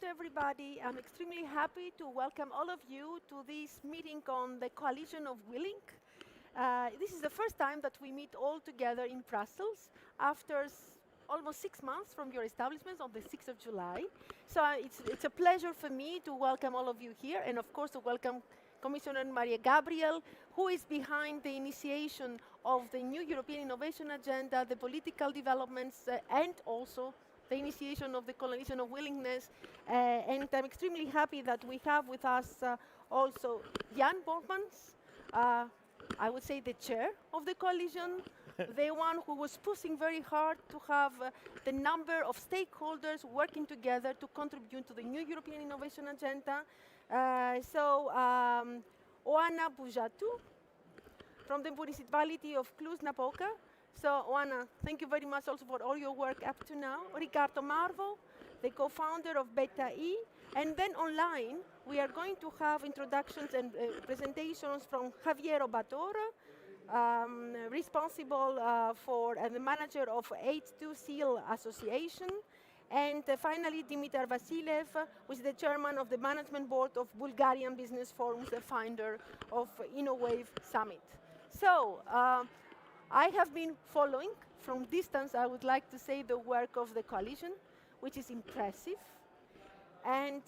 everybody. I'm extremely happy to welcome all of you to this meeting on the coalition of Wiling. This is the first time that we meet all together in Brussels after almost 6 months from your establishments on the 6th of July. So it's a pleasure for me to welcome all of you here, and of course to welcome Commissioner Maria Gabriel, who is behind the initiation of the new European Innovation Agenda, the political developments, and also the initiation of the coalition of willingness. And I'm extremely happy that we have with us also Jan Bormans, I would say the chair of the coalition, the one who was pushing very hard to have the number of stakeholders working together to contribute to the new European Innovation Agenda. Oana Bujatu from the municipality of Cluj-Napoca. So, Oana, thank you very much also for all your work up to now. Ricardo Marvo, the co-founder of Beta E. And then online, we are going to have introductions and presentations from Javier Obatora, responsible for the manager of H2 Seal Association. And finally, Dimitar Vasilev, who is the chairman of the management board of Bulgarian Business Forums, the founder of InnoWave Summit. So, I have been following from distance, I would like to say, the work of the coalition, which is impressive. And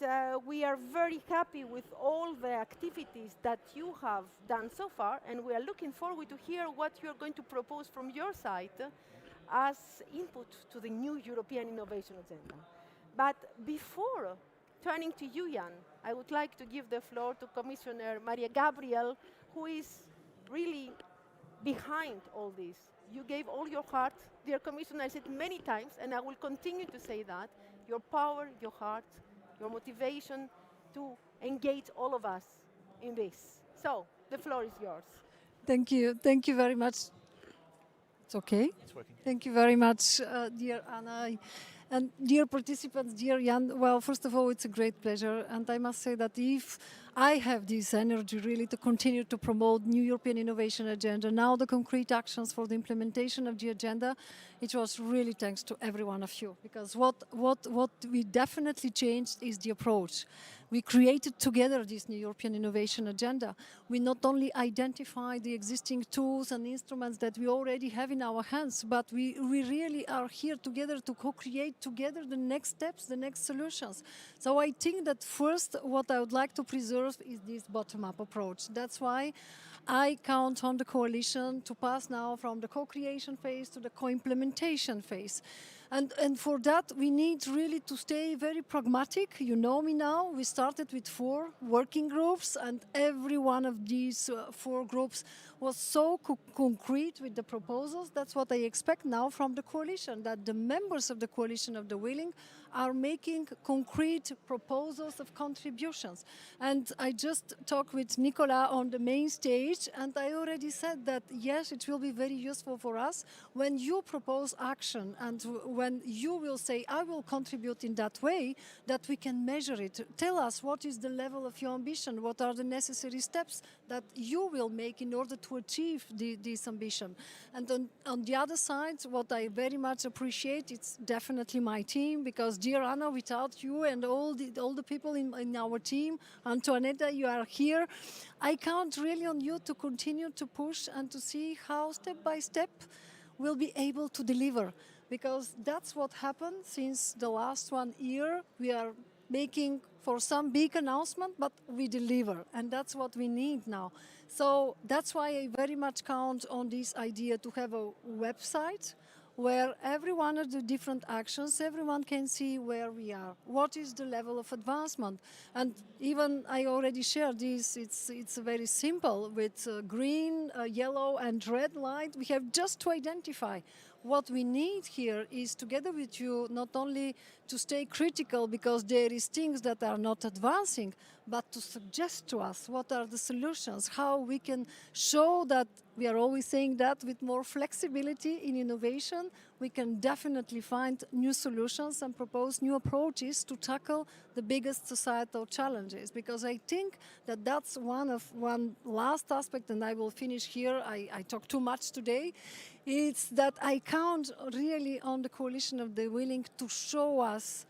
we are very happy with all the activities that you have done so far, and we are looking forward to hear what you're going to propose from your side as input to the new European Innovation Agenda. But before turning to you, Jan, I would like to give the floor to Commissioner Maria Gabriel, who is really behind all this. You gave all your heart, dear Commissioner, I said many times, and I will continue to say that, your power, your heart, your motivation to engage all of us in this. So, the floor is yours. Thank you very much. It's okay? It's working. Thank you very much, dear Anna. And dear participants, dear Jan, well, first of all, it's a great pleasure. And I must say that if I have this energy really to continue to promote new European Innovation Agenda, now the concrete actions for the implementation of the agenda, it was really thanks to every one of you. Because what we definitely changed is the approach. We created together this new European Innovation Agenda. We not only identify the existing tools and instruments that we already have in our hands, but we really are here together to co-create together the next steps, the next solutions. So I think that first what I would like to preserve is this bottom-up approach. That's why I count on the coalition to pass now from the co-creation phase to the co-implementation phase. And for that, we need really to stay very pragmatic. You know me now. We started with 4 working groups, and every one of these 4 groups was so concrete with the proposals. That's what I expect now from the coalition, that the members of the coalition of the willing are making concrete proposals of contributions. And I just talked with Nicola on the main stage, and I already said that, yes, it will be very useful for us when you propose action and when you will say, I will contribute in that way, that we can measure it. Tell us what is the level of your ambition, what are the necessary steps that you will make in order to achieve this ambition. And on the other side, what I very much appreciate, it's definitely my team, because dear Anna, without you and all the people in our team, Antoinetta, you are here, I count really on you to continue to push and to see how step by step we'll be able to deliver. Because that's what happened since the last 1 year. We are making for some big announcement, but we deliver, and that's what we need now. So that's why I very much count on this idea to have a website where every one of the different actions, everyone can see where we are, what is the level of advancement. And even I already shared this, it's very simple. With green, yellow and red light, we have just to identify. What we need here is, together with you, not only to stay critical because there is things that are not advancing, but to suggest to us what are the solutions, how we can show that we are always saying that with more flexibility in innovation, we can definitely find new solutions and propose new approaches to tackle the biggest societal challenges. Because I think that that's one last aspect, and I will finish here. I talk too much today. It's that I count really on the coalition of the willing to show us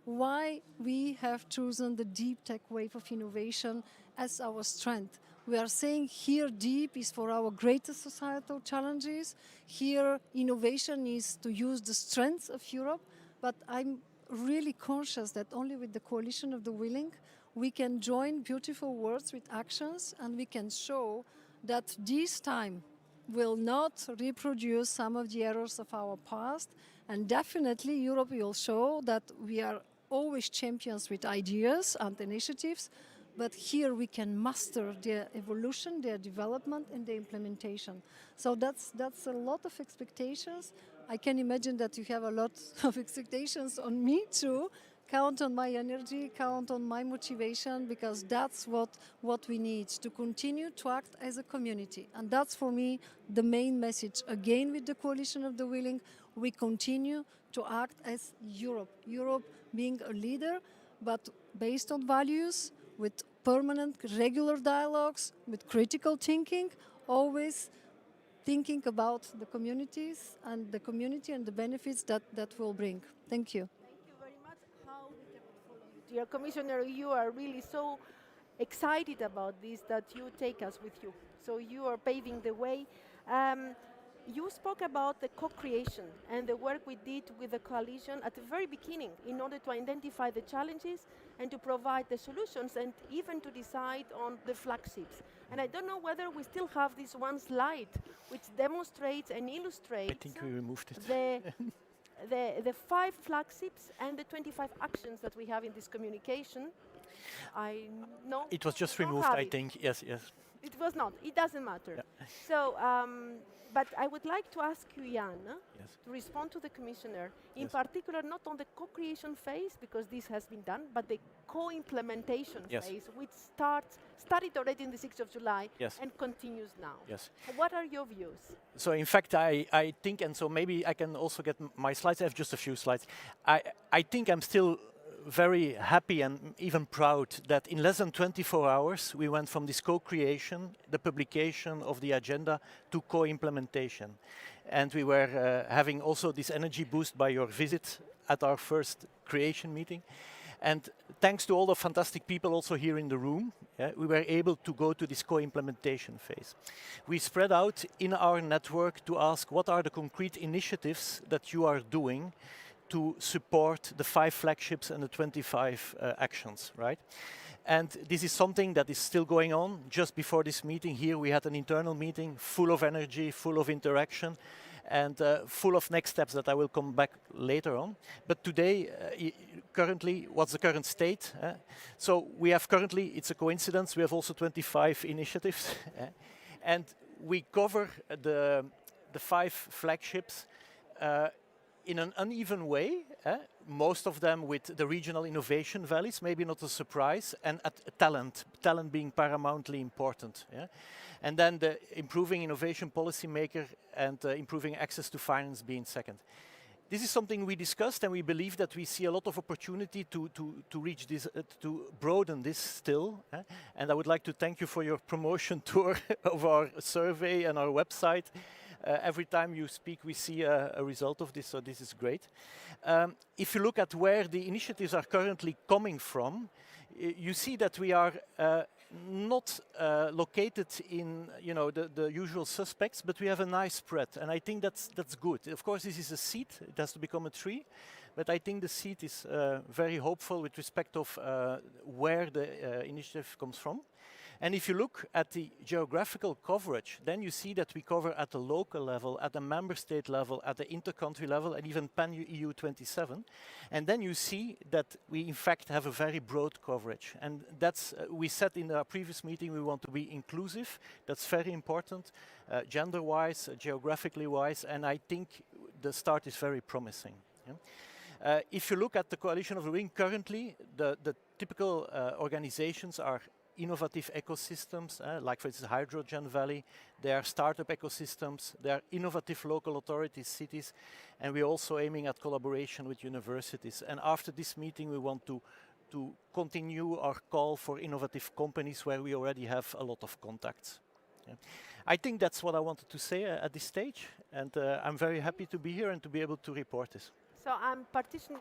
why we have chosen the deep tech wave of innovation as our strength. We are saying here deep is for our greatest societal challenges. Here innovation is to use the strengths of Europe, but I'm really conscious that only with the coalition of the willing, we can join beautiful words with actions, and we can show that this time will not reproduce some of the errors of our past. And definitely Europe will show that we are always champions with ideas and initiatives, but here we can master their evolution, their development, and their implementation. So that's a lot of expectations. I can imagine that you have a lot of expectations on me too. Count on my energy, count on my motivation, because that's what we need to continue to act as a community. And that's for me the main message. Again, with the Coalition of the Willing, we continue to act as Europe. Europe being a leader, but based on values, with permanent, regular dialogues, with critical thinking, always thinking about the communities and the community and the benefits that will bring. Thank you. Thank you very much. How we cannot follow you. Dear Commissioner, you are really so excited about this that you take us with you. So you are paving the way. You spoke about the co-creation and the work we did with the coalition at the very beginning in order to identify the challenges and to provide the solutions and even to decide on the flagships. And I don't know whether we still have this one slide which demonstrates and illustrates I think we removed it. the 5 flagships and the 25 actions that we have in this communication. I know It was just we don't removed, have I it. think. Yes, yes. It was not. It doesn't matter. Yeah. So, but I would like to ask you, Jan, Yes. to respond to the Commissioner, in Yes. particular not on the co-creation phase, because this has been done, but the co-implementation Yes. phase, which started already in the 6th of July Yes. and continues now. Yes. What are your views? So in fact, I think, and so maybe I can also get my slides. I have just a few slides. I think I'm still very happy and even proud that in less than 24 hours we went from this co-creation, the publication of the agenda, to co-implementation. And we were having also this energy boost by your visit at our first creation meeting. And thanks to all the fantastic people also here in the room, we were able to go to this co-implementation phase. We spread out in our network to ask what are the concrete initiatives that you are doing to support the 5 flagships and the 25 actions, right? And this is something that is still going on. Just before this meeting here, we had an internal meeting full of energy, full of interaction, and full of next steps that I will come back later on. But today, currently, what's the current state? So we have currently, it's a coincidence, we have also 25 initiatives. And we cover the 5 flagships in an uneven way, most of them with the regional innovation valleys, maybe not a surprise, and at talent being paramountly important. And then the improving innovation policy maker and improving access to finance being second. This is something we discussed, and we believe that we see a lot of opportunity to reach this, to broaden this still. And I would like to thank you for your promotion tour of our survey and our website. Every time you speak, we see a result of this, so this is great. If you look at where the initiatives are currently coming from, you see that we are not located in the usual suspects, but we have a nice spread, and I think that's good. Of course, this is a seed; it has to become a tree, but I think the seed is very hopeful with respect of where the initiative comes from. And if you look at the geographical coverage, then you see that we cover at the local level, at the member state level, at the inter-country level, and even pan-EU 27. And then you see that we in fact have a very broad coverage. And that's, we said in our previous meeting, we want to be inclusive. That's very important, gender-wise, geographically wise, and I think the start is very promising. If you look at the Coalition of the Ring currently, the typical organizations are innovative ecosystems, like for instance Hydrogen Valley. They are startup ecosystems, they are innovative local authorities, cities, and we're also aiming at collaboration with universities. And after this meeting we want to continue our call for innovative companies where we already have a lot of contacts. I think that's what I wanted to say at this stage, and I'm very happy to be here and to be able to report this. So I'm partitioning.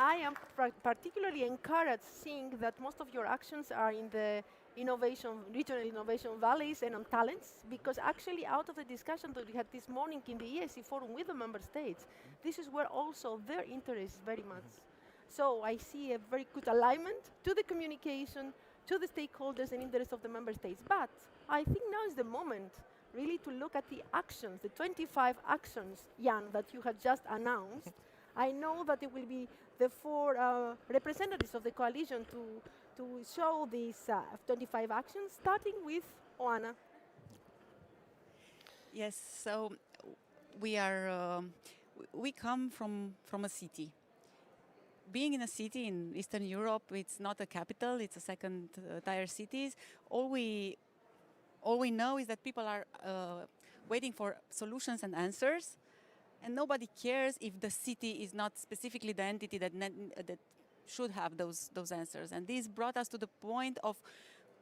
I am particularly encouraged seeing that most of your actions are in the regional innovation valleys and on talents, because actually out of the discussion that we had this morning in the EIC forum with the member states, this is where also their interest is very much. So I see a very good alignment to the communication, to the stakeholders and interests of the member states. But I think now is the moment really to look at the actions, the 25 actions, Jan, that you have just announced. I know that it will be the four representatives of the coalition to show these 25 actions, starting with Oana. Yes, so we are, we come from a city. Being in a city in Eastern Europe, it's not a capital, it's a second tier cities. All we know is that people are waiting for solutions and answers, and nobody cares if the city is not specifically the entity that should have those answers. And this brought us to the point of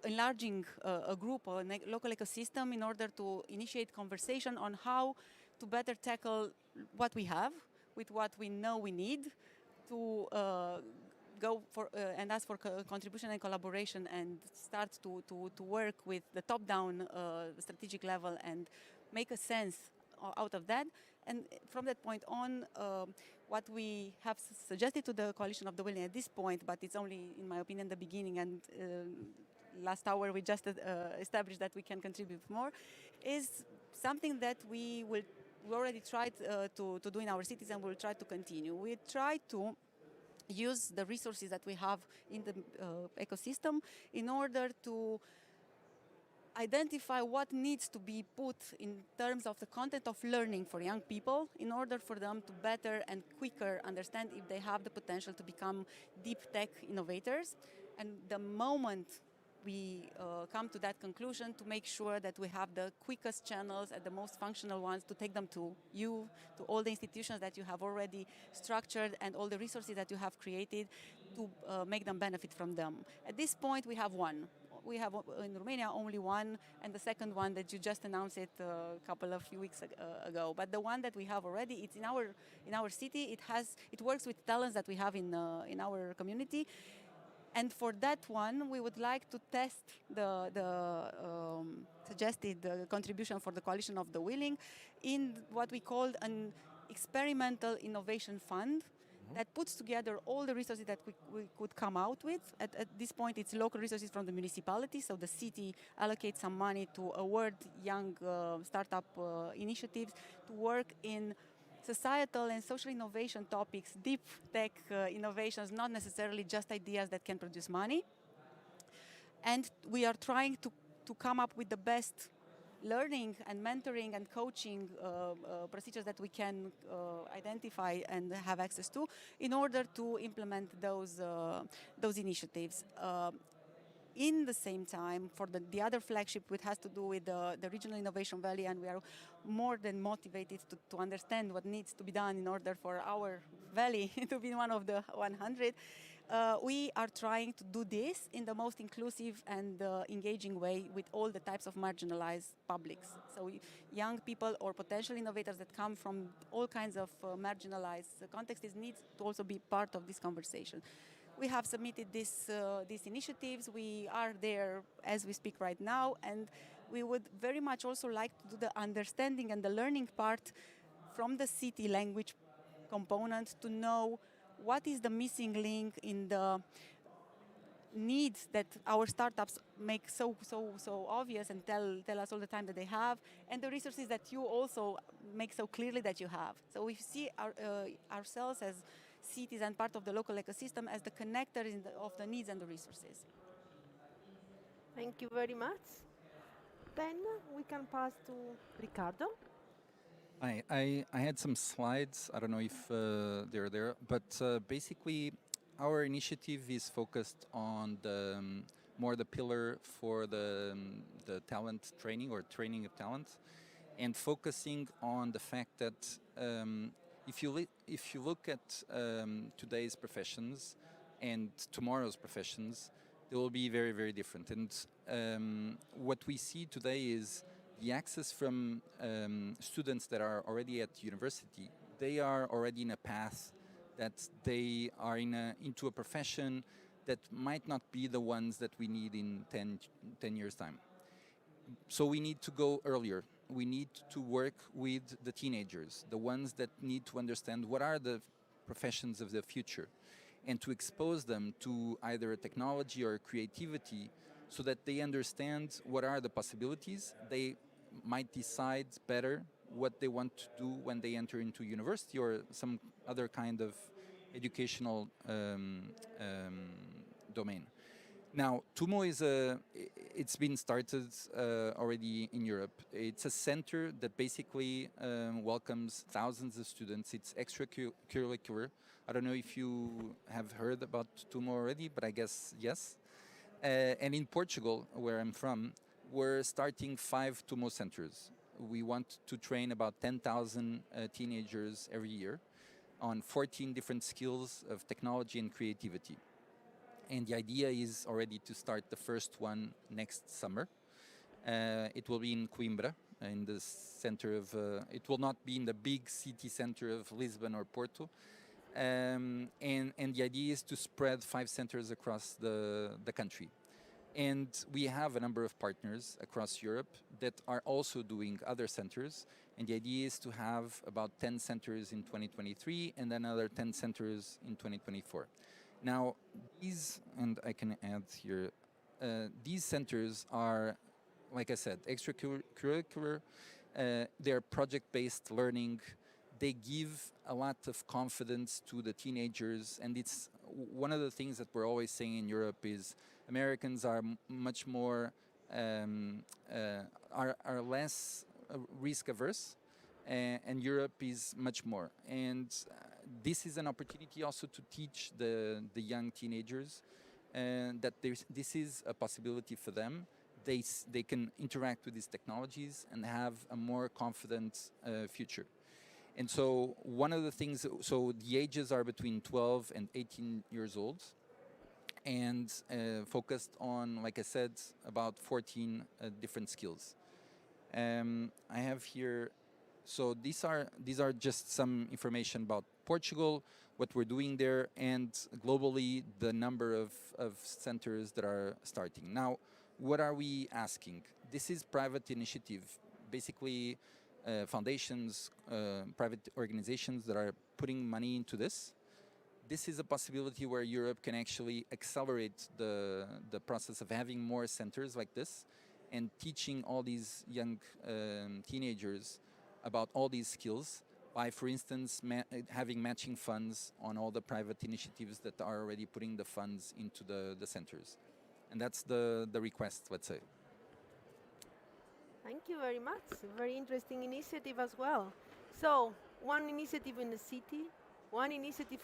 enlarging a group or a local ecosystem in order to initiate conversation on how to better tackle what we have with what we know we need to go for and ask for contribution and collaboration and start to work with the top-down strategic level and make a sense out of that. And from that point on, what we have suggested to the Coalition of the Willing at this point, but it's only, in my opinion, the beginning, and last hour we just established that we can contribute more, is something that we already tried to do in our cities and we'll try to continue. We try to use the resources that we have in the ecosystem in order to identify what needs to be put in terms of the content of learning for young people in order for them to better and quicker understand if they have the potential to become deep tech innovators. And the moment we come to that conclusion, to make sure that we have the quickest channels and the most functional ones to take them to you, to all the institutions that you have already structured and all the resources that you have created to make them benefit from them. At this point, we have one. We have in Romania only one, and the second one that you just announced it a few weeks ago. But the one that we have already, it's in our city. It works with talents that we have in our community. And for that one, we would like to test the suggested contribution for the Coalition of the Willing in what we call an experimental innovation fund that puts together all the resources that we could come out with. At this point, it's local resources from the municipality, so the city allocates some money to award young startup initiatives to work in societal and social innovation topics, deep tech innovations, not necessarily just ideas that can produce money. And we are trying to come up with the best learning and mentoring and coaching procedures that we can identify and have access to in order to implement those initiatives. In the same time, for the other flagship, which has to do with the Regional Innovation Valley, and we are more than motivated to understand what needs to be done in order for our valley to be one of the 100. We are trying to do this in the most inclusive and engaging way with all the types of marginalized publics. So young people or potential innovators that come from all kinds of marginalized contexts need to also be part of this conversation. We have submitted these initiatives. We are there as we speak right now, and we would very much also like to do the understanding and the learning part from the city language component to know what is the missing link in the needs that our startups make so obvious and tell us all the time that they have, and the resources that you also make so clearly that you have. So we see ourselves as cities and part of the local ecosystem as the connectors of the needs and the resources. Thank you very much. Then we can pass to Ricardo. I had some slides. I don't know if they're there, but basically our initiative is focused on more the pillar for the talent training or training of talent, and focusing on the fact that if you look at today's professions and tomorrow's professions, they will be very, very different. And what we see today is the access from students that are already at university. They are already in a path that they are into a profession that might not be the ones that we need in 10 years' time. So we need to go earlier. We need to work with the teenagers, the ones that need to understand what are the professions of the future, and to expose them to either technology or creativity so that they understand what are the possibilities. They might decide better what they want to do when they enter into university or some other kind of educational domain. Now, TUMO it's been started already in Europe. It's a center that basically welcomes thousands of students. It's extracurricular. I don't know if you have heard about TUMO already, but I guess yes. And in Portugal, where I'm from, we're starting 5 TUMO centers. We want to train about 10,000 teenagers every year on 14 different skills of technology and creativity. And the idea is already to start the first one next summer. It will be in Coimbra, in the center of, it will not be in the big city center of Lisbon or Porto. And the idea is to spread 5 centers across the country. And we have a number of partners across Europe that are also doing other centers. And the idea is to have about 10 centers in 2023 and another 10 centers in 2024. Now, these, and I can add here, these centers are, like I said, extracurricular, they're project-based learning. They give a lot of confidence to the teenagers, and it's one of the things that we're always saying in Europe is Americans are much more, are less risk averse, and Europe is much more. And this is an opportunity also to teach the young teenagers that this is a possibility for them. They can interact with these technologies and have a more confident future. And so one of the things, so the ages are between 12 and 18 years old, and focused on, like I said, about 14 different skills. I have here, so these are just some information about Portugal, what we're doing there, and globally the number of centers that are starting. Now, what are we asking? This is private initiative, basically foundations, private organizations that are putting money into this. This is a possibility where Europe can actually accelerate the process of having more centers like this and teaching all these young teenagers about all these skills by, for instance, having matching funds on all the private initiatives that are already putting the funds into the centers. And that's the request, let's say. Thank you very much. Very interesting initiative as well. So, one initiative in the city, one initiative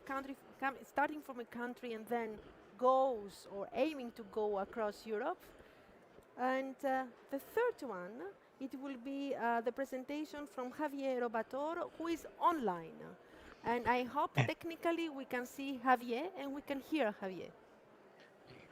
starting from a country and then goes or aiming to go across Europe. And the third one, it will be the presentation from Javier Obator, who is online. And I hope technically we can see Javier and we can hear Javier.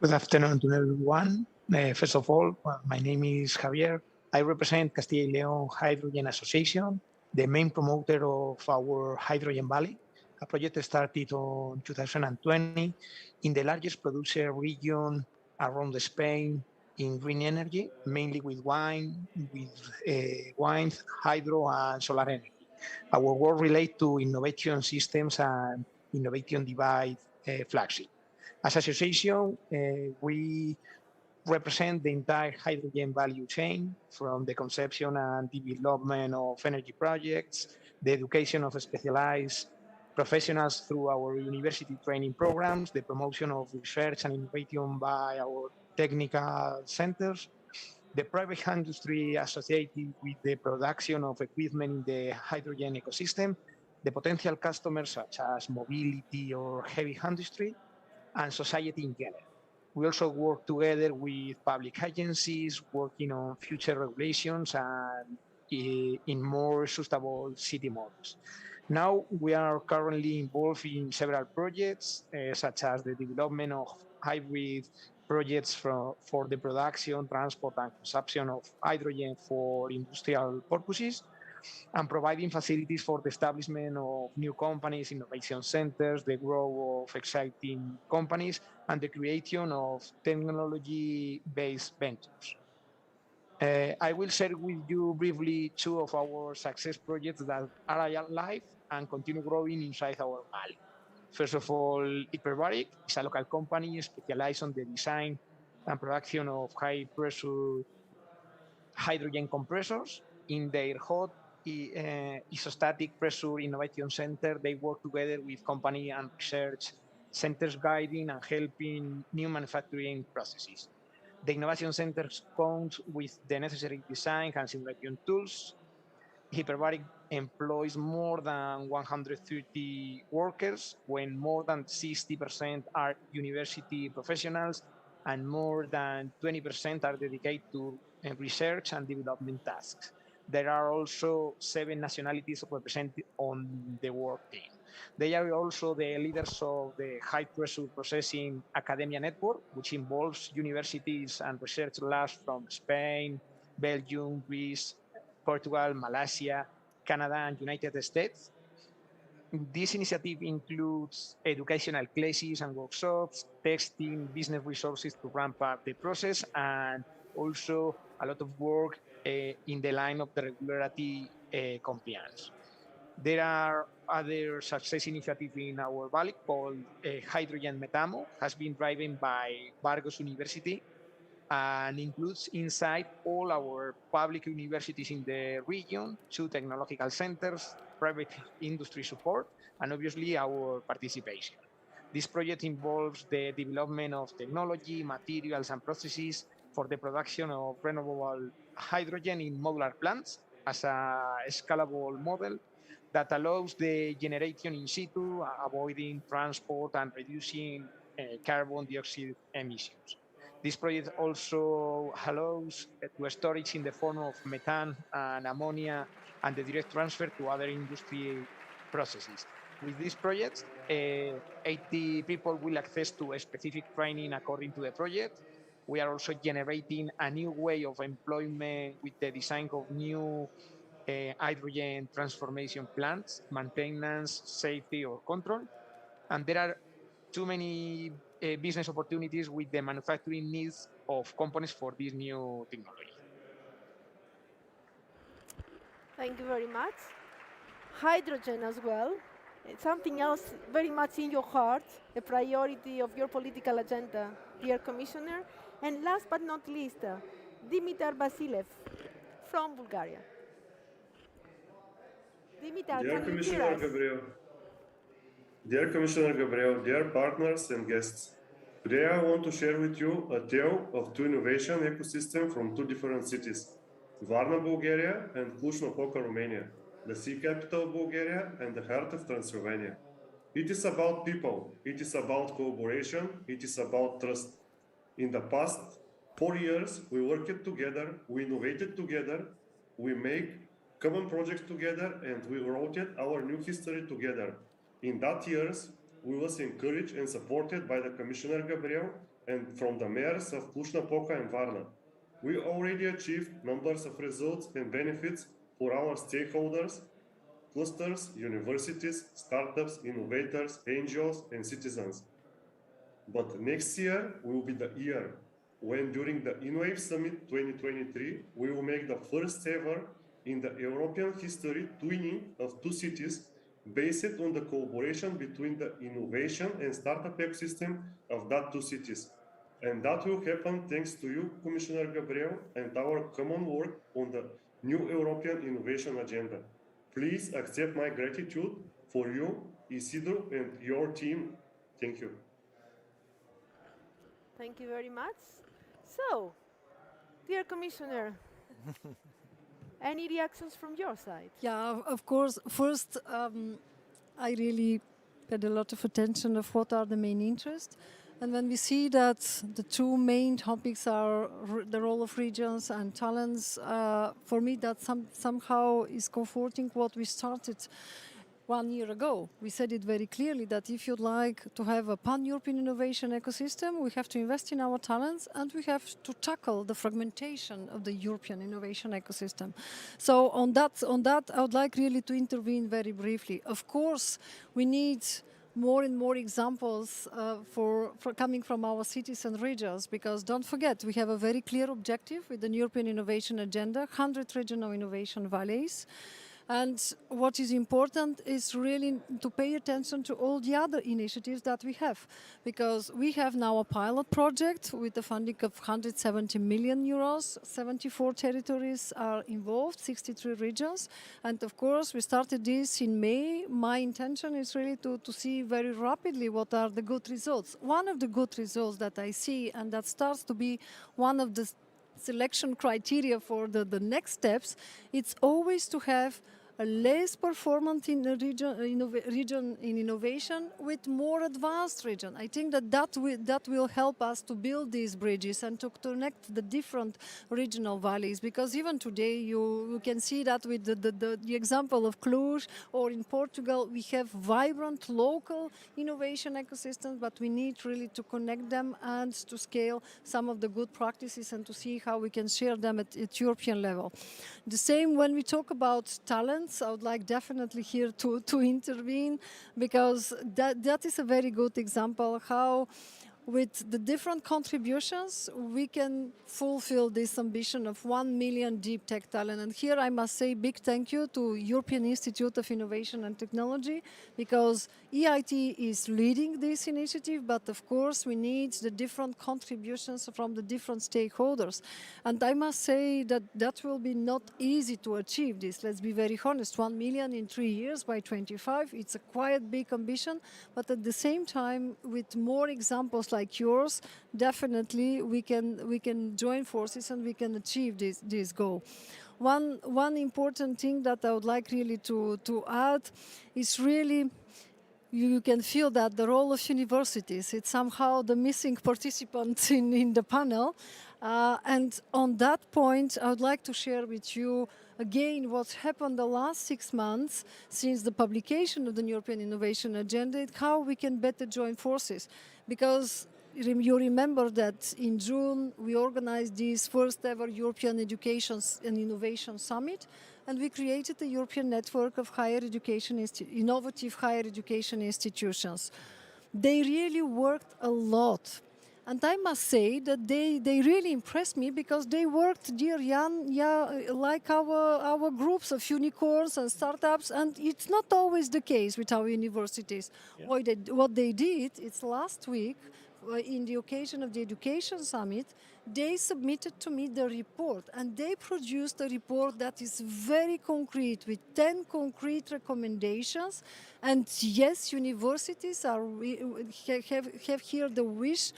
Good afternoon to everyone. First of all, my name is Javier. I represent Castilla y León Hydrogen Association, the main promoter of our Hydrogen Valley, a project started in 2020 in the largest producer region around Spain in green energy, mainly with wine, hydro, and solar energy. Our work relates to innovation systems and innovation device flagship. As an association, we represent the entire hydrogen value chain, from the conception and development of energy projects, the education of specialized professionals through our university training programs, the promotion of research and innovation by our technical centers, the private industry associated with the production of equipment in the hydrogen ecosystem, the potential customers such as mobility or heavy industry, and society in general. We also work together with public agencies working on future regulations and in more sustainable city models. Now, we are currently involved in several projects, such as the development of hybrid projects for the production, transport, and consumption of hydrogen for industrial purposes. and providing facilities for the establishment of new companies, innovation centers, the growth of exciting companies, and the creation of technology-based ventures. I will share with you briefly two of our success projects that are alive and continue growing inside our valley. First of all, Hyperbaric is a local company specialized on the design and production of high-pressure hydrogen compressors. In their hot isostatic pressure innovation center, they work together with company and research centers guiding and helping new manufacturing processes. The innovation center comes with the necessary design and simulation tools. Hyperbaric employs more than 130 workers, when more than 60% are university professionals and more than 20% are dedicated to research and development tasks. There are also 7 nationalities represented on the work team. They are also the leaders of the High Pressure Processing Academia Network, which involves universities and research labs from Spain, Belgium, Greece, Portugal, Malaysia, Canada, and United States. This initiative includes educational classes and workshops, testing business resources to ramp up the process, and also a lot of work in the line of the regulatory compliance. There are other success initiatives in our valley called Hydrogen Metamo, has been driven by Burgos University and includes inside all our public universities in the region, 2 technological centers, private industry support, and obviously our participation. This project involves the development of technology, materials, and processes for the production of renewable hydrogen in modular plants as a scalable model that allows the generation in situ, avoiding transport and reducing carbon dioxide emissions. This project also allows to storage in the form of methane and ammonia and the direct transfer to other industry processes. With these projects, 80 people will access to a specific training according to the project. We are also generating a new way of employment with the design of new hydrogen transformation plants, maintenance, safety, or control. And there are too many business opportunities with the manufacturing needs of components for this new technology. Thank you very much. Hydrogen as well. It's something else very much in your heart, a priority of your political agenda, dear Commissioner. And last but not least, Dimitar Vasilev from Bulgaria. Dimitar, Dear can you hear Commissioner us? Gabriel, Dear Commissioner Gabriel, dear partners and guests, today I want to share with you a tale of 2 innovation ecosystems from 2 different cities, Varna, Bulgaria and Cluj-Napoca, Romania, the sea capital of Bulgaria and the heart of Transylvania. It is about people, it is about cooperation, it is about trust. In the past 4 years, we worked together, we innovated together, we make common projects together, and we wrote our new history together. In that years, we was encouraged and supported by the Commissioner Gabriel and from the mayors of Cluj-Napoca and Varna. We already achieved numbers of results and benefits for our stakeholders, clusters, universities, startups, innovators, NGOs, and citizens. But next year will be the year when during the InWave Summit 2023, we will make the first ever in the European history twinning of 2 cities based on the collaboration between the innovation and startup ecosystem of that 2 cities. And that will happen thanks to you, Commissioner Gabriel, and our common work on the new European innovation agenda. Please accept my gratitude for you, Isidro, and your team. Thank you. Thank you very much. So, dear Commissioner, any reactions from your side? Yeah, of course. First, I really paid a lot of attention of what are the main interests. And when we see that the 2 main topics are the role of regions and talents, for me that somehow is comforting what we started. 1 year ago. We said it very clearly that if you'd like to have a pan-European innovation ecosystem, we have to invest in our talents and we have to tackle the fragmentation of the European innovation ecosystem. So on that, I would like really to intervene very briefly. Of course, we need more and more examples for coming from our cities and regions, because don't forget, we have a very clear objective with the European Innovation Agenda, 100 regional innovation valleys. And what is important is really to pay attention to all the other initiatives that we have, because we have now a pilot project with the funding of 170 million euros. 74 territories are involved, 63 regions. And of course, we started this in May. My intention is really to see very rapidly what are the good results. One of the good results that I see, and that starts to be one of the selection criteria for the next steps, it's always to have a less performant in the region in innovation with more advanced region. I think that will help us to build these bridges and to connect the different regional valleys, because even today you can see that with the example of Cluj or in Portugal, we have vibrant local innovation ecosystems, but we need really to connect them and to scale some of the good practices and to see how we can share them at European level. The same when we talk about talents, I would like definitely here to intervene, because that is a very good example how with the different contributions, we can fulfill this ambition of 1 million deep tech talent. And here I must say big thank you to European Institute of Innovation and Technology, because EIT is leading this initiative, but of course we need the different contributions from the different stakeholders. And I must say that will be not easy to achieve this. Let's be very honest, 1 million in 3 years by 25, it's a quite big ambition, but at the same time, with more examples like yours, definitely we can join forces and we can achieve this goal. One important thing that I would like really to add is really, you can feel that the role of universities, it's somehow the missing participant in the panel. And on that point, I would like to share with you again what's happened the last 6 months since the publication of the European Innovation Agenda, and how we can better join forces. Because you remember that in June we organized this first ever European Education and Innovation Summit, and we created a European network of innovative higher education institutions. They really worked a lot. And I must say that they really impressed me, because they worked, dear Jan, like our groups of unicorns and startups, and it's not always the case with our universities. Yeah. What they did, it's last week, in the occasion of the Education Summit, they submitted to me the report, and they produced a report that is very concrete with 10 concrete recommendations. And yes, universities have here the wish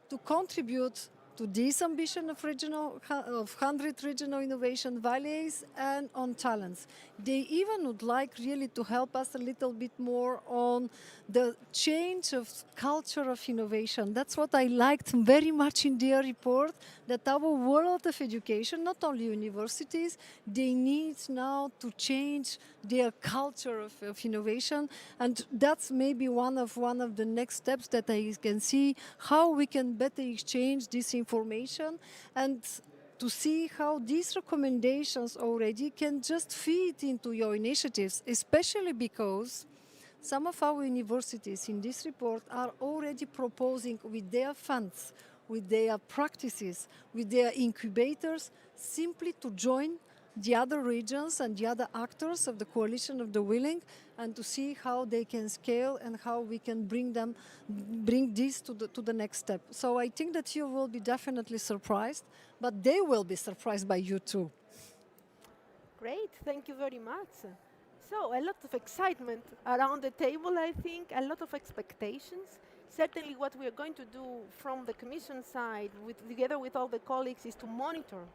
to contribute to this ambition of 100 regional innovation valleys and on talents. They even would like really to help us a little bit more on the change of culture of innovation. That's what I liked very much in their report, that our world of education, not only universities, they need now to change their culture of innovation. And that's maybe one of the next steps that I can see, how we can better exchange this information and to see how these recommendations already can just feed into your initiatives, especially because some of our universities in this report are already proposing with their funds, with their practices, with their incubators, simply to join the other regions and the other actors of the coalition of the Wiling, and to see how they can scale and how we can bring this to the next step. So I think that you will be definitely surprised, but they will be surprised by you too. Great, thank you very much. So a lot of excitement around the table, I think, a lot of expectations. Certainly what we are going to do from the Commission side, together with all the colleagues, is to monitor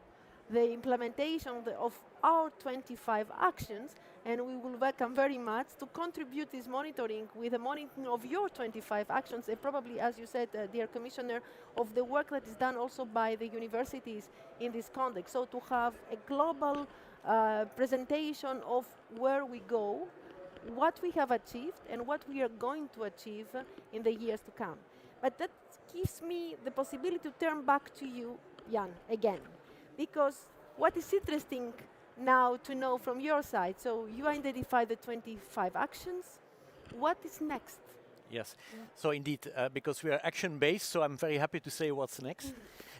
the implementation of our 25 actions, and we will welcome very much to contribute this monitoring with the monitoring of your 25 actions, and probably, as you said, dear Commissioner, of the work that is done also by the universities in this context. So to have a global presentation of where we go, what we have achieved and what we are going to achieve in the years to come. But that gives me the possibility to turn back to you, Jan, again. Because what is interesting now to know from your side, so you identified the 25 actions. What is next? Yes. So indeed, because we are action-based, so I'm very happy to say what's next.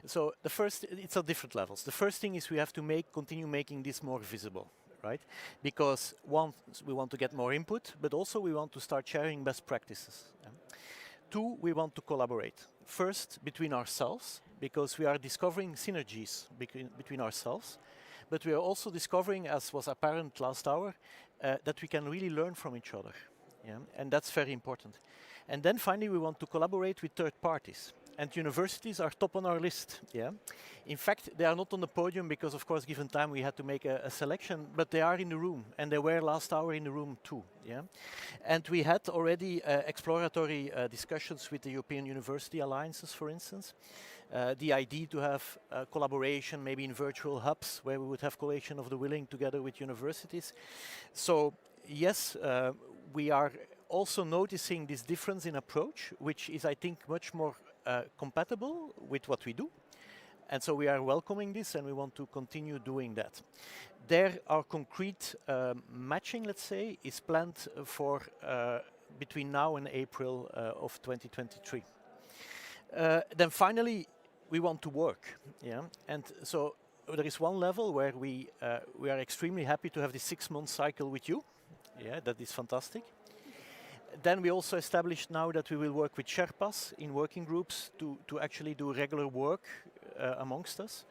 So the first, it's at different levels. The first thing is we have to continue making this more visible, right? Because one, we want to get more input, but also we want to start sharing best practices. Two, we want to collaborate. First, between ourselves, because we are discovering synergies between ourselves, but we are also discovering, as was apparent last hour, that we can really learn from each other. Yeah? And that's very important. And then finally, we want to collaborate with third parties. And universities are top on our list. Yeah? In fact, they are not on the podium because, of course, given time, we had to make a selection, but they are in the room, and they were last hour in the room too. Yeah? And we had already exploratory discussions with the European University Alliances, for instance. The idea to have collaboration, maybe in virtual hubs, where we would have coalition of the willing together with universities. So, yes, we are also noticing this difference in approach, which is, I think, much more compatible with what we do. And so we are welcoming this and we want to continue doing that. There, our concrete matching, let's say, is planned for between now and April of 2023. Then finally, we want to work. Yeah? And so there is one level where we are extremely happy to have this 6-month cycle with you. Yeah, that is fantastic. Then we also established now that we will work with Sherpas in working groups to actually do regular work amongst us.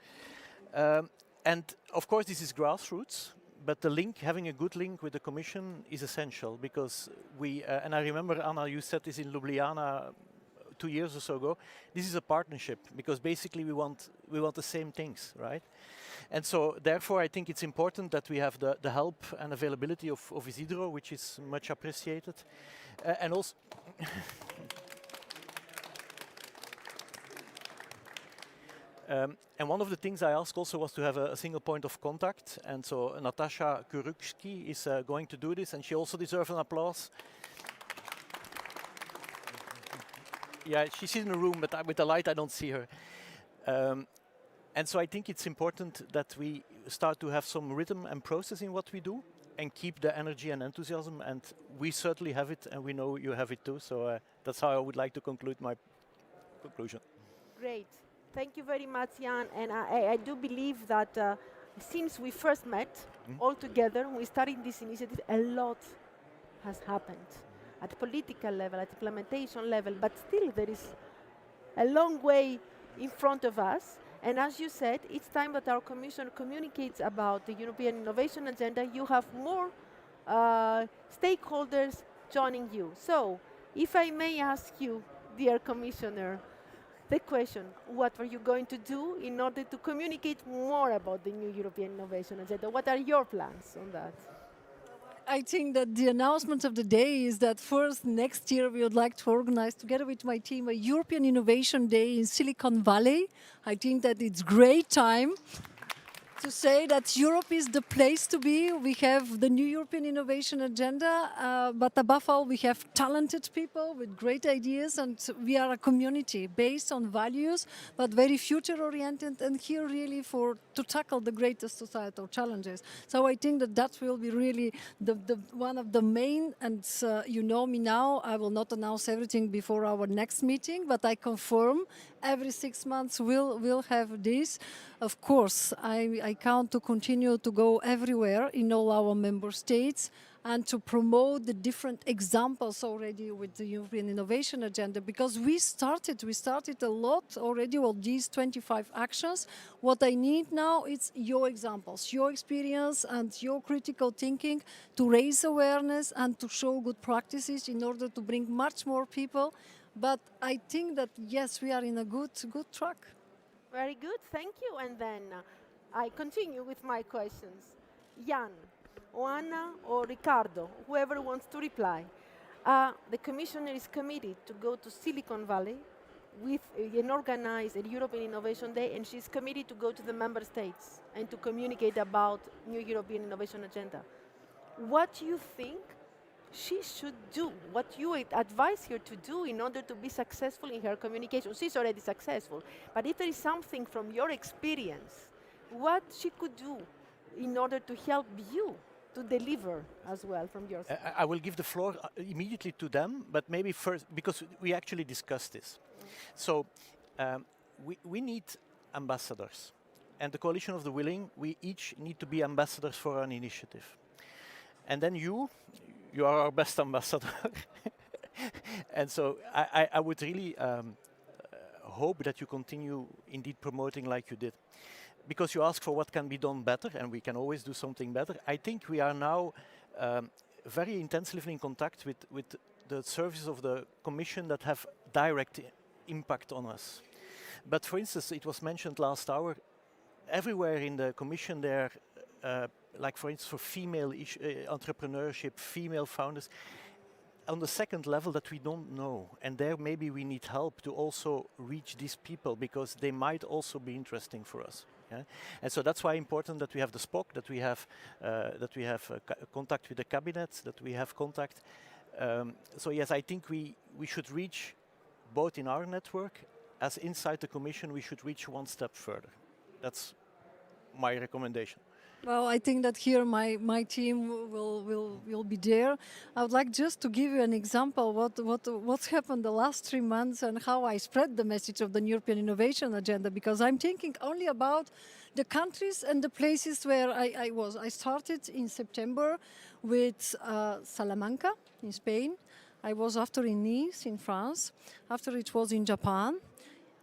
And of course this is grassroots, but the link, having a good link with the Commission is essential because we, and I remember Anna, you said this in Ljubljana 2 years or so ago, this is a partnership because basically we want the same things, right? And so therefore I think it's important that we have the help and availability of Isidro, which is much appreciated. And also and one of the things I asked also was to have a single point of contact, and so Natasha Kurukski is going to do this, and she also deserves an applause. Yeah, she's in the room, but with the light I don't see her. And so I think it's important that we start to have some rhythm and process in what we do and keep the energy and enthusiasm, and we certainly have it, and we know you have it too, so that's how I would like to conclude my conclusion. Great. Thank you very much, Jan. And I do believe that since we first met all together, we started this initiative, a lot has happened at political level, at implementation level, but still there is a long way in front of us. And as you said, it's time that our Commission communicates about the European Innovation Agenda. You have more stakeholders joining you. So, if I may ask you, dear Commissioner, the question, what are you going to do in order to communicate more about the new European Innovation Agenda? What are your plans on that? I think that the announcement of the day is that first, next year, we would like to organize, together with my team, a European Innovation Day in Silicon Valley. I think that it's great time to say that Europe is the place to be. We have the new European Innovation Agenda, but above all, we have talented people with great ideas, and we are a community based on values, but very future-oriented, and here really to tackle the greatest societal challenges. So I think that will be really the one of the main, and you know me now, I will not announce everything before our next meeting, but I confirm every 6 months we'll have this. Of course, I count to continue to go everywhere in all our member states and to promote the different examples already with the European Innovation Agenda, because we started a lot already with these 25 actions. What I need now is your examples, your experience and your critical thinking to raise awareness and to show good practices in order to bring much more people. But I think that, yes, we are in a good track. Very good, thank you. And then I continue with my questions. Jan, Oana or Ricardo, whoever wants to reply. The Commissioner is committed to go to Silicon Valley with and organize a European Innovation Day, and she's committed to go to the member states and to communicate about new European Innovation Agenda. What do you think she should do, what you advise her to do in order to be successful in her communication. She's already successful, but if there is something from your experience, what she could do in order to help you to deliver as well from your side. I will give the floor immediately to them, but maybe first, because we actually discussed this. So we need ambassadors. And the Coalition of the Willing, we each need to be ambassadors for an initiative. And then you are our best ambassador. And so I would really hope that you continue indeed promoting like you did. Because you ask for what can be done better, and we can always do something better. I think we are now very intensively in contact with the services of the Commission that have direct impact on us. But for instance, it was mentioned last hour, everywhere in the Commission there, like for instance for female entrepreneurship, female founders, on the second level that we don't know. And there maybe we need help to also reach these people, because they might also be interesting for us. Yeah? And so that's why important that we have the SPOC, that we have contact with the cabinets, that we have contact. So yes, I think we should reach both in our network, as inside the Commission, we should reach one step further. That's my recommendation. Well, I think that here my team will be there. I would like just to give you an example what's happened the last 3 months and how I spread the message of the European Innovation Agenda, because I'm thinking only about the countries and the places where I was. I started in September with Salamanca in Spain. I was after in Nice in France. After it was in Japan,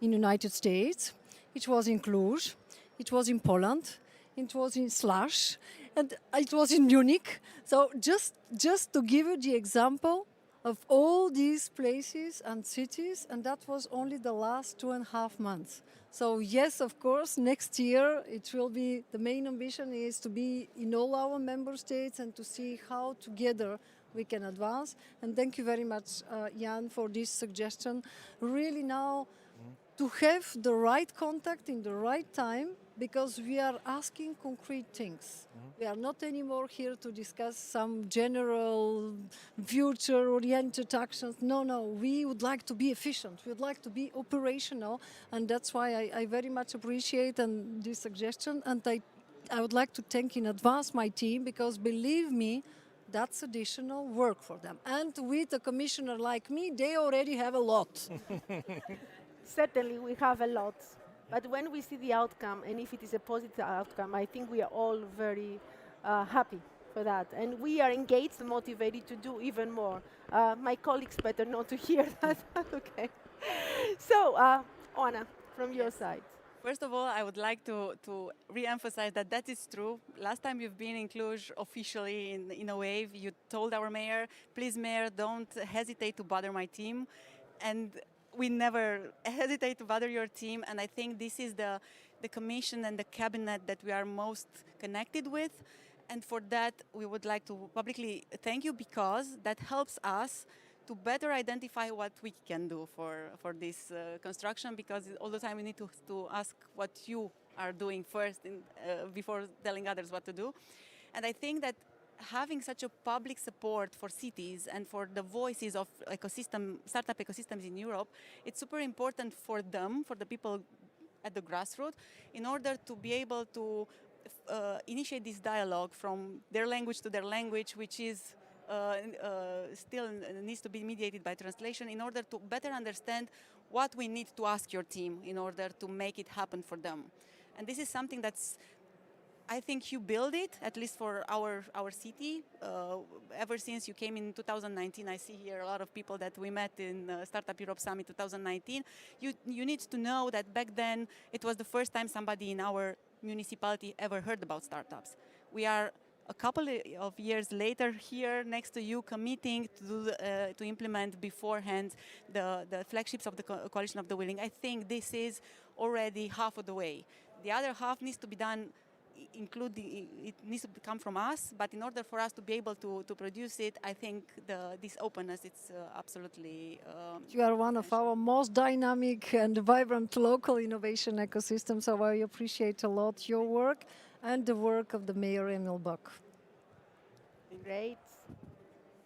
in United States. It was in Cluj. It was in Poland. It was in Slush, and it was in Munich. So just to give you the example of all these places and cities, and that was only the last 2.5 months. So yes, of course, next year it will be, the main ambition is to be in all our member states and to see how together we can advance. And thank you very much, Jan, for this suggestion. Really now, to have the right contact in the right time, because we are asking concrete things. We are not anymore here to discuss some general future-oriented actions. No, we would like to be efficient. We would like to be operational, and that's why I very much appreciate this suggestion. And I would like to thank in advance my team, because believe me, that's additional work for them. And with a commissioner like me, they already have a lot. Certainly, we have a lot. But when we see the outcome, and if it is a positive outcome, I think we are all very happy for that. And we are engaged and motivated to do even more. My colleagues better not to hear that. Okay. So, Anna, from your side. First of all, I would like to re-emphasize that is true. Last time you've been in Cluj officially in a wave, you told our mayor, please mayor, don't hesitate to bother my team. And we never hesitate to bother your team, and I think this is the Commission and the Cabinet that we are most connected with. And for that, we would like to publicly thank you, because that helps us to better identify what we can do for this construction, because all the time we need to ask what you are doing first before telling others what to do. And I think that having such a public support for cities and for the voices of startup ecosystems in Europe, it's super important for them, for the people at the grassroots, in order to be able to initiate this dialogue from their language to their language, which is still needs to be mediated by translation, in order to better understand what we need to ask your team in order to make it happen for them. And this is something that's, I think you build it, at least for our city. Ever since you came in 2019, I see here a lot of people that we met in Startup Europe Summit 2019. You need to know that back then, it was the first time somebody in our municipality ever heard about startups. We are a couple of years later here next to you, committing to implement beforehand the flagships of the Coalition of the Willing. I think this is already half of the way. The other half needs to be done, it needs to come from us, but in order for us to be able to produce it, I think this openness, it's absolutely You are one of our most dynamic and vibrant local innovation ecosystems, so I appreciate a lot your work and the work of the Mayor Emil Bock. Great.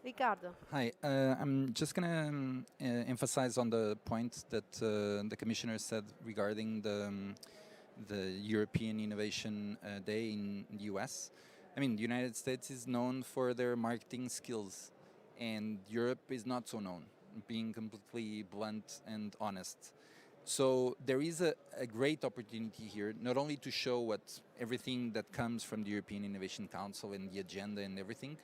Ricardo. Hi, I'm just going to emphasize on the point that the Commissioner said regarding the European Innovation Day in the US. I mean, the United States is known for their marketing skills, and Europe is not so known, being completely blunt and honest. So there is a great opportunity here, not only to show what everything that comes from the European Innovation Council and the agenda and everything,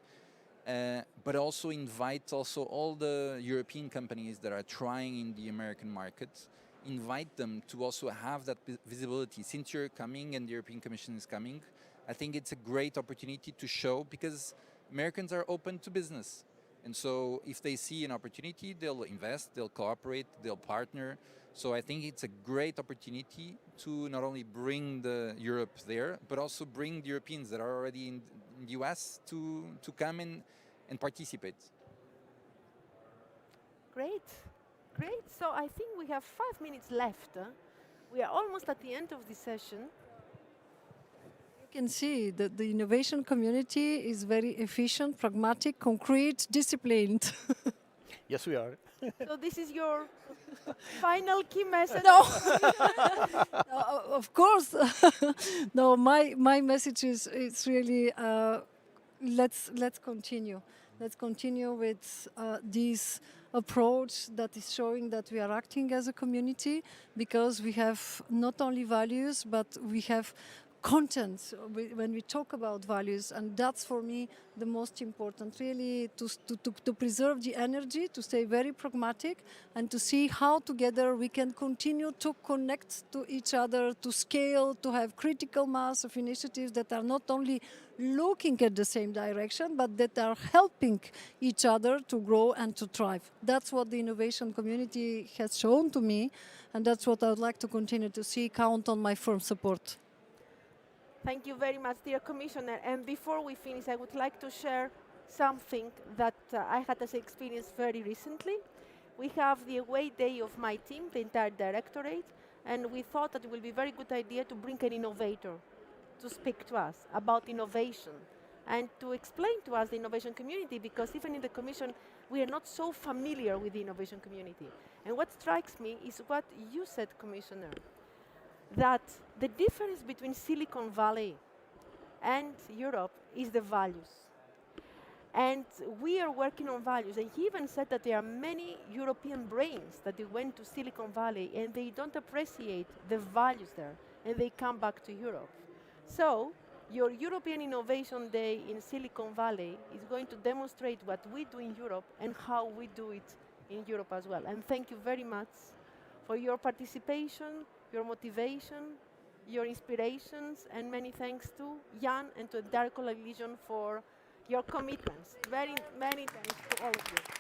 but also invite also all the European companies that are trying in the American market, invite them to also have that visibility. Since you're coming and the European Commission is coming, I think it's a great opportunity to show, because Americans are open to business. And so if they see an opportunity, they'll invest, they'll cooperate, they'll partner. So I think it's a great opportunity to not only bring the Europe there, but also bring the Europeans that are already in the US to come in and participate. Great, great. So I think we have 5 minutes left. We are almost at the end of the session. You can see that the innovation community is very efficient, pragmatic, concrete, disciplined. Yes, we are. So this is your final key message? No, of course. No, my message is it's really let's continue. Let's continue with this approach that is showing that we are acting as a community, because we have not only values, but we have content when we talk about values, and that's for me the most important, really to preserve the energy, to stay very pragmatic, and to see how together we can continue to connect to each other, to scale, to have critical mass of initiatives that are not only looking at the same direction, but that are helping each other to grow and to thrive. That's what the innovation community has shown to me, and that's what I would like to continue to see. Count on my firm support. Thank you very much, dear Commissioner. And before we finish, I would like to share something that I had as experience very recently. We have the away day of my team, the entire directorate, and we thought that it would be a very good idea to bring an innovator to speak to us about innovation and to explain to us the innovation community, because even in the Commission, we are not so familiar with the innovation community. And what strikes me is what you said, Commissioner, that the difference between Silicon Valley and Europe is the values. And we are working on values. And he even said that there are many European brains that they went to Silicon Valley and they don't appreciate the values there, and they come back to Europe. So your European Innovation Day in Silicon Valley is going to demonstrate what we do in Europe and how we do it in Europe as well. And thank you very much for your participation, your motivation, your inspirations, and many thanks to Jan and to the entire coalition for your commitments. Very many thanks to all of you.